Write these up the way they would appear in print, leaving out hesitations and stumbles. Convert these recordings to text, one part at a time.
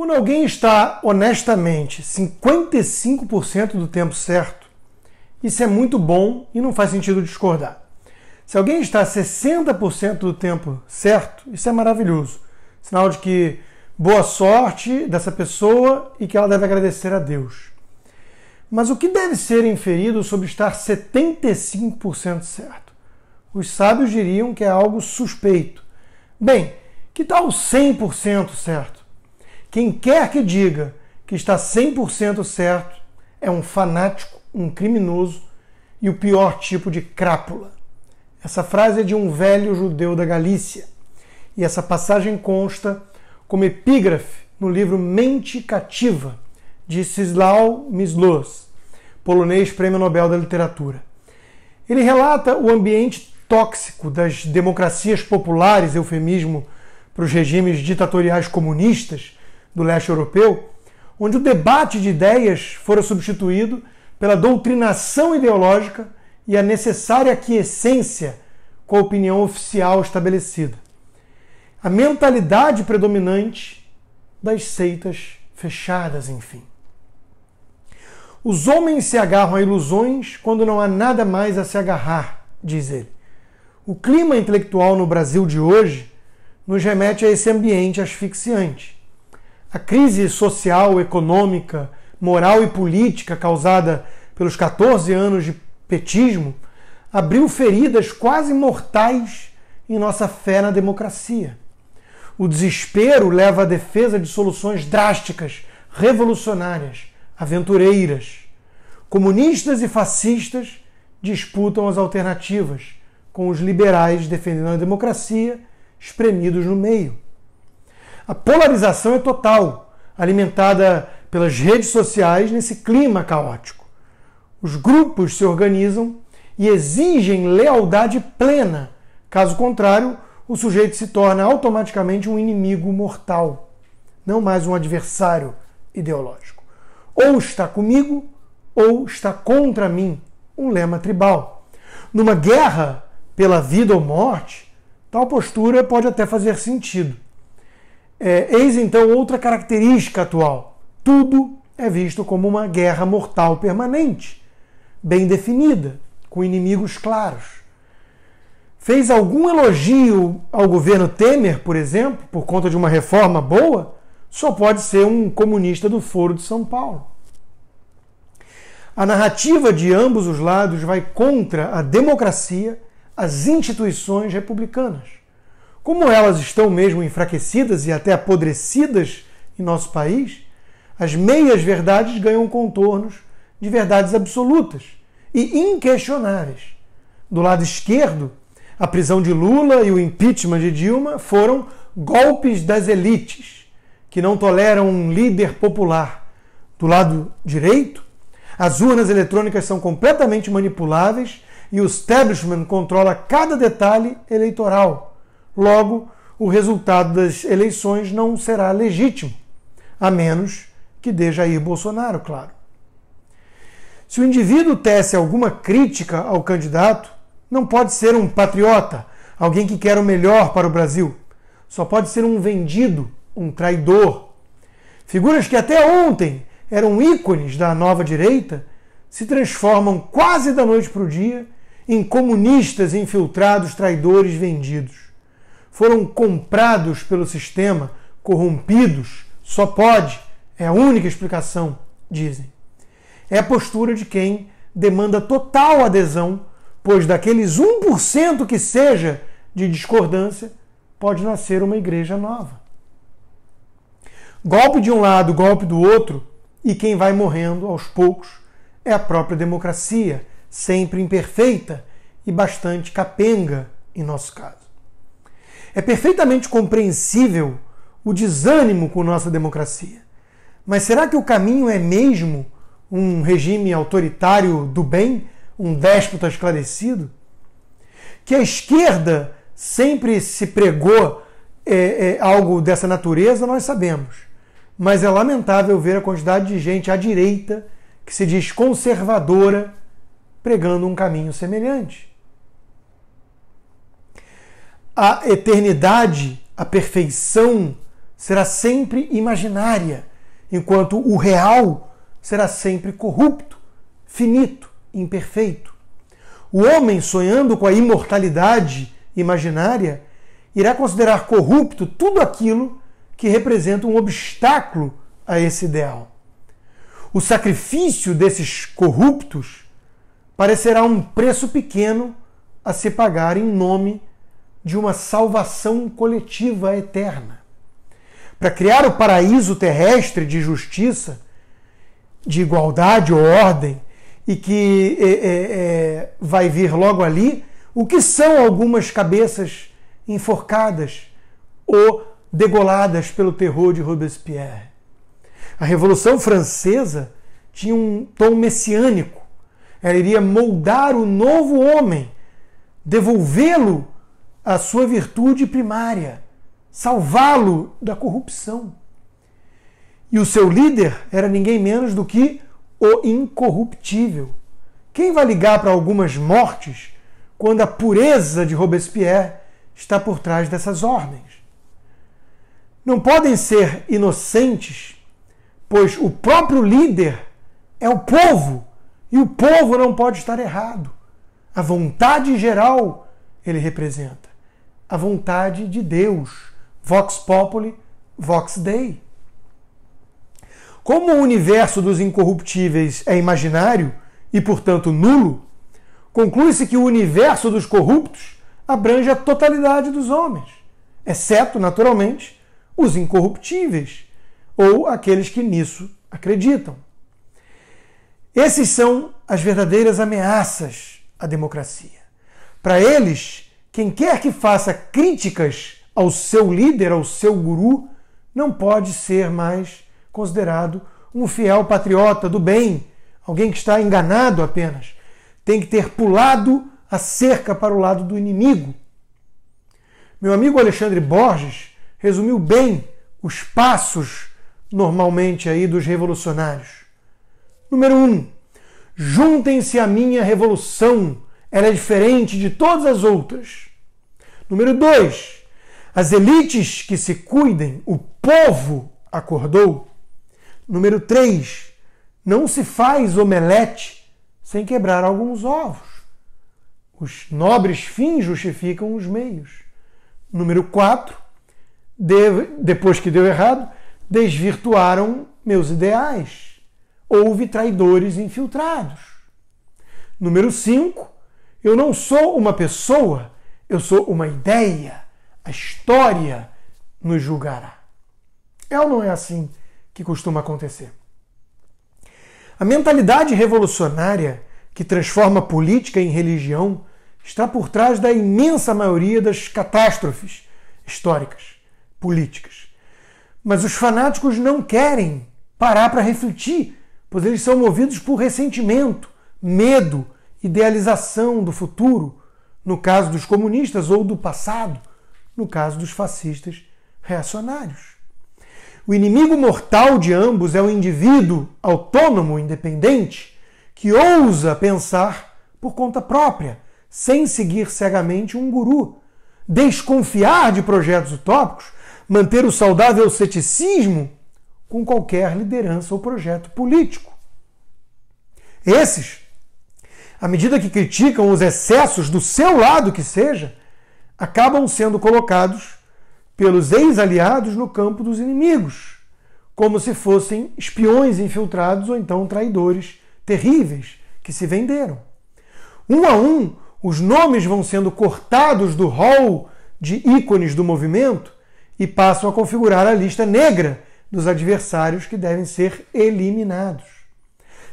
Quando alguém está honestamente 55% do tempo certo, isso é muito bom e não faz sentido discordar. Se alguém está 60% do tempo certo, isso é maravilhoso. Sinal de que boa sorte dessa pessoa e que ela deve agradecer a Deus. Mas o que deve ser inferido sobre estar 75% certo? Os sábios diriam que é algo suspeito. Bem, que tal 100% certo? Quem quer que diga que está 100% certo é um fanático, um criminoso e o pior tipo de crápula. Essa frase é de um velho judeu da Galícia e essa passagem consta como epígrafe no livro Mente Cativa, de Czesław Miłosz, polonês Prêmio Nobel da Literatura. Ele relata o ambiente tóxico das democracias populares, eufemismo para os regimes ditatoriais comunistas do leste europeu, onde o debate de ideias fora substituído pela doutrinação ideológica e a necessária aquiescência com a opinião oficial estabelecida. A mentalidade predominante das seitas fechadas, enfim. Os homens se agarram a ilusões quando não há nada mais a se agarrar, diz ele. O clima intelectual no Brasil de hoje nos remete a esse ambiente asfixiante. A crise social, econômica, moral e política causada pelos 14 anos de petismo abriu feridas quase mortais em nossa fé na democracia. O desespero leva à defesa de soluções drásticas, revolucionárias, aventureiras. Comunistas e fascistas disputam as alternativas, com os liberais defendendo a democracia, espremidos no meio. A polarização é total, alimentada pelas redes sociais nesse clima caótico. Os grupos se organizam e exigem lealdade plena. Caso contrário, o sujeito se torna automaticamente um inimigo mortal, não mais um adversário ideológico. Ou está comigo, ou está contra mim, um lema tribal. Numa guerra pela vida ou morte, tal postura pode até fazer sentido. Eis então outra característica atual. Tudo é visto como uma guerra mortal permanente, bem definida, com inimigos claros. Fez algum elogio ao governo Temer, por exemplo, por conta de uma reforma boa? Só pode ser um comunista do Foro de São Paulo. A narrativa de ambos os lados vai contra a democracia, as instituições republicanas. Como elas estão mesmo enfraquecidas e até apodrecidas em nosso país, as meias-verdades ganham contornos de verdades absolutas e inquestionáveis. Do lado esquerdo, a prisão de Lula e o impeachment de Dilma foram golpes das elites, que não toleram um líder popular. Do lado direito, as urnas eletrônicas são completamente manipuláveis e o establishment controla cada detalhe eleitoral. Logo, o resultado das eleições não será legítimo, a menos que dê Jair Bolsonaro, claro. Se o indivíduo tece alguma crítica ao candidato, não pode ser um patriota, alguém que quer o melhor para o Brasil. Só pode ser um vendido, um traidor. Figuras que até ontem eram ícones da nova direita se transformam quase da noite para o dia em comunistas infiltrados, traidores vendidos. Foram comprados pelo sistema, corrompidos, só pode, é a única explicação, dizem. É a postura de quem demanda total adesão, pois daqueles 1% que seja de discordância, pode nascer uma igreja nova. Golpe de um lado, golpe do outro, e quem vai morrendo aos poucos é a própria democracia, sempre imperfeita e bastante capenga em nosso caso. É perfeitamente compreensível o desânimo com nossa democracia. Mas será que o caminho é mesmo um regime autoritário do bem, um déspota esclarecido? Que a esquerda sempre se pregou algo dessa natureza, nós sabemos. Mas é lamentável ver a quantidade de gente à direita que se diz conservadora pregando um caminho semelhante. A eternidade, a perfeição será sempre imaginária, enquanto o real será sempre corrupto, finito, imperfeito. O homem, sonhando com a imortalidade imaginária, irá considerar corrupto tudo aquilo que representa um obstáculo a esse ideal. O sacrifício desses corruptos parecerá um preço pequeno a se pagar em nome de uma salvação coletiva eterna. Para criar o paraíso terrestre de justiça, de igualdade ou ordem, e que vai vir logo ali, o que são algumas cabeças enforcadas ou degoladas pelo terror de Robespierre? A Revolução Francesa tinha um tom messiânico. Ela iria moldar o novo homem, devolvê-lo à sua virtude primária, salvá-lo da corrupção. E o seu líder era ninguém menos do que o incorruptível. Quem vai ligar para algumas mortes quando a pureza de Robespierre está por trás dessas ordens? Não podem ser inocentes, pois o próprio líder é o povo, e o povo não pode estar errado. A vontade geral ele representa. A vontade de Deus. Vox Populi, Vox Dei. Como o universo dos incorruptíveis é imaginário e, portanto, nulo, conclui-se que o universo dos corruptos abrange a totalidade dos homens, exceto, naturalmente, os incorruptíveis, ou aqueles que nisso acreditam. Esses são as verdadeiras ameaças à democracia. Para eles, quem quer que faça críticas ao seu líder, ao seu guru, não pode ser mais considerado um fiel patriota do bem, alguém que está enganado apenas. Tem que ter pulado a cerca para o lado do inimigo. Meu amigo Alexandre Borges resumiu bem os passos, normalmente, aí dos revolucionários. Número 1. Juntem-se à minha revolução. Ela é diferente de todas as outras. Número 2. As elites que se cuidem, o povo acordou. Número 3. Não se faz omelete sem quebrar alguns ovos. Os nobres fins justificam os meios. Número 4. Depois que deu errado, desvirtuaram meus ideais. Houve traidores infiltrados. Número 5. Eu não sou uma pessoa, eu sou uma ideia. A história nos julgará. É ou não é assim que costuma acontecer? A mentalidade revolucionária que transforma a política em religião está por trás da imensa maioria das catástrofes históricas, políticas. Mas os fanáticos não querem parar para refletir, pois eles são movidos por ressentimento, medo, idealização do futuro, no caso dos comunistas, ou do passado, no caso dos fascistas reacionários. O inimigo mortal de ambos é o indivíduo autônomo, independente, que ousa pensar por conta própria, sem seguir cegamente um guru, desconfiar de projetos utópicos, manter o saudável ceticismo com qualquer liderança ou projeto político. Esses, à medida que criticam os excessos do seu lado que seja, acabam sendo colocados pelos ex-aliados no campo dos inimigos, como se fossem espiões infiltrados ou então traidores terríveis que se venderam. Um a um, os nomes vão sendo cortados do hall de ícones do movimento e passam a configurar a lista negra dos adversários que devem ser eliminados.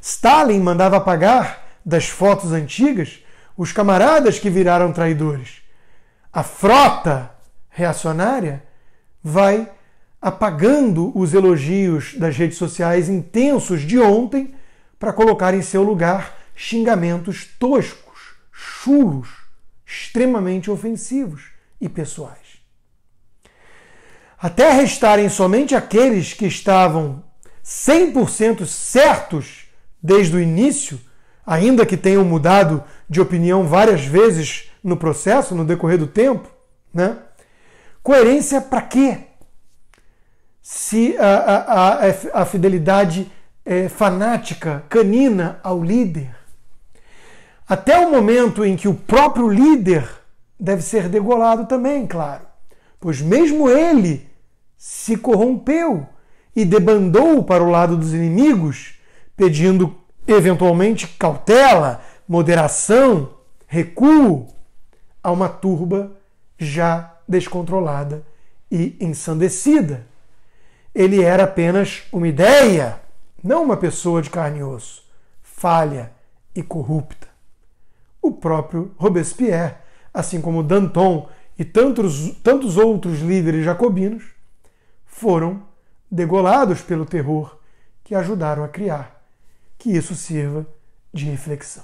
Stalin mandava apagar das fotos antigas os camaradas que viraram traidores. A frota reacionária vai apagando os elogios das redes sociais intensos de ontem para colocar em seu lugar xingamentos toscos, chulos, extremamente ofensivos e pessoais. Até restarem somente aqueles que estavam 100% certos desde o início, ainda que tenham mudado de opinião várias vezes no processo, no decorrer do tempo, né? Coerência para quê? se a fidelidade fanática, canina ao líder, até o momento em que o próprio líder deve ser degolado também, claro, pois mesmo ele se corrompeu e debandou para o lado dos inimigos, pedindo eventualmente cautela, moderação, recuo a uma turba já descontrolada e ensandecida. Ele era apenas uma ideia, não uma pessoa de carne e osso, falha e corrupta. O próprio Robespierre, assim como Danton e tantos outros líderes jacobinos, foram degolados pelo terror que ajudaram a criar. Que isso sirva de reflexão.